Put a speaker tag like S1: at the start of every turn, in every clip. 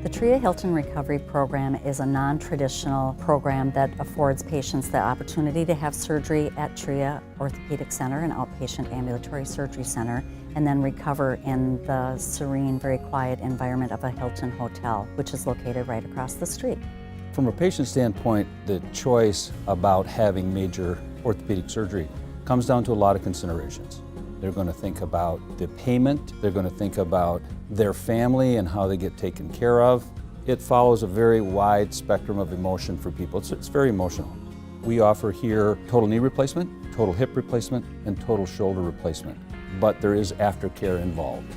S1: The TRIA Hilton Recovery Program is a non-traditional program that affords patients the opportunity to have surgery at TRIA Orthopedic Center, an outpatient ambulatory surgery center, and then recover in the serene, very quiet environment of a Hilton hotel, which is located right across the street.
S2: From a patient standpoint, the choice about having major orthopedic surgery comes down to a lot of considerations. They're going to think about the payment, they're going to think about their family and how they get taken care of. It follows a very wide spectrum of emotion for people. It's very emotional. We offer here total knee replacement, total hip replacement, and total shoulder replacement, but there is aftercare involved.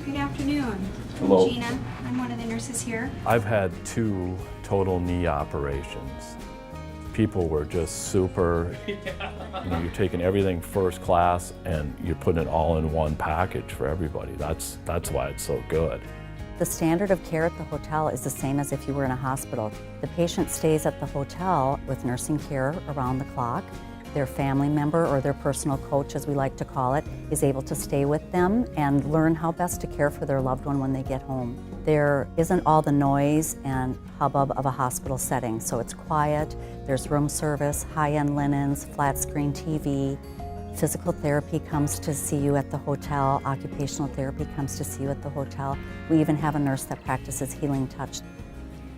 S3: Good afternoon.
S2: Hello.
S3: I'm Gina. I'm one of the nurses here.
S4: I've had 2 total knee operations. People were just super, you're taking everything first class and you're putting it all in one package for everybody. That's why it's so good.
S1: The standard of care at the hotel is the same as if you were in a hospital. The patient stays at the hotel with nursing care around the clock. Their family member or their personal coach, as we like to call it, is able to stay with them and learn how best to care for their loved one when they get home. There isn't all the noise and hubbub of a hospital setting, so it's quiet. There's room service, high-end linens, flat-screen TV. Physical therapy comes to see you at the hotel. Occupational therapy comes to see you at the hotel. We even have a nurse that practices healing touch.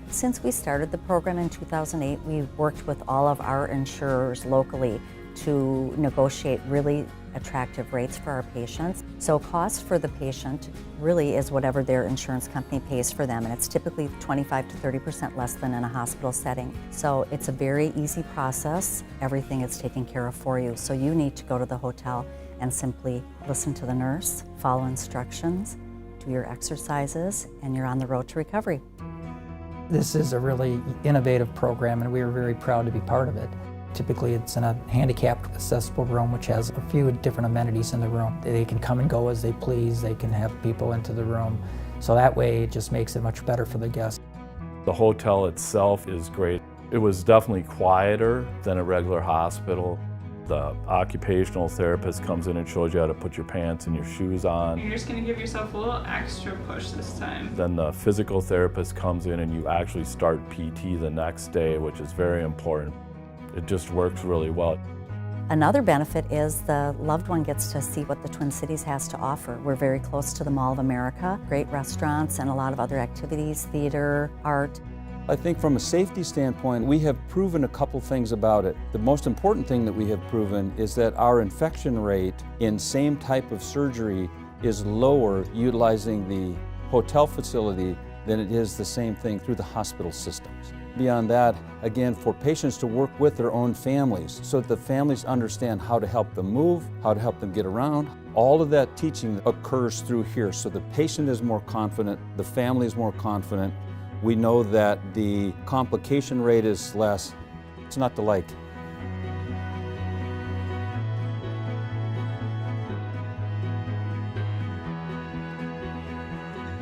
S1: Since we started the program in 2008, we've worked with all of our insurers locally to negotiate really attractive rates for our patients. So cost for the patient really is whatever their insurance company pays for them, and it's typically 25 to 30% less than in a hospital setting. So it's a very easy process. Everything is taken care of for you. So you need to go to the hotel and simply listen to the nurse, follow instructions, do your exercises, and you're on the road to recovery.
S5: This is a really innovative program, and we are very proud to be part of it. Typically, it's in a handicapped accessible room, which has a few different amenities in the room. They can come and go as they please. They can have people into the room. So that way, it just makes it much better for the guests.
S4: The hotel itself is great. It was definitely quieter than a regular hospital. The occupational therapist comes in and shows you how to put your pants and your shoes on.
S6: You're just going to give yourself a little extra push this time.
S4: Then the physical therapist comes in and you actually start PT the next day, which is very important. It just works really well.
S1: Another benefit is the loved one gets to see what the Twin Cities has to offer. We're very close to the Mall of America, great restaurants and a lot of other activities, theater, art.
S2: I think from a safety standpoint, we have proven a couple things about it. The most important thing that we have proven is that our infection rate in same type of surgery is lower utilizing the hotel facility than it is the same thing through the hospital systems. Beyond that, again, for patients to work with their own families so that the families understand how to help them move, how to help them get around. All of that teaching occurs through here, so the patient is more confident, the family is more confident. We know that the complication rate is less. It's not to like.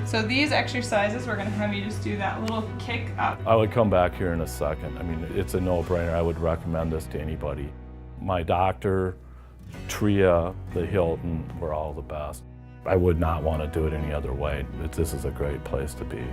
S6: So these exercises, we're going to have you just do that little kick up.
S4: I would come back here in a second. I mean, it's a no-brainer. I would recommend this to anybody. My doctor, TRIA, the Hilton, were all the best. I would not want to do it any other way. This is a great place to be.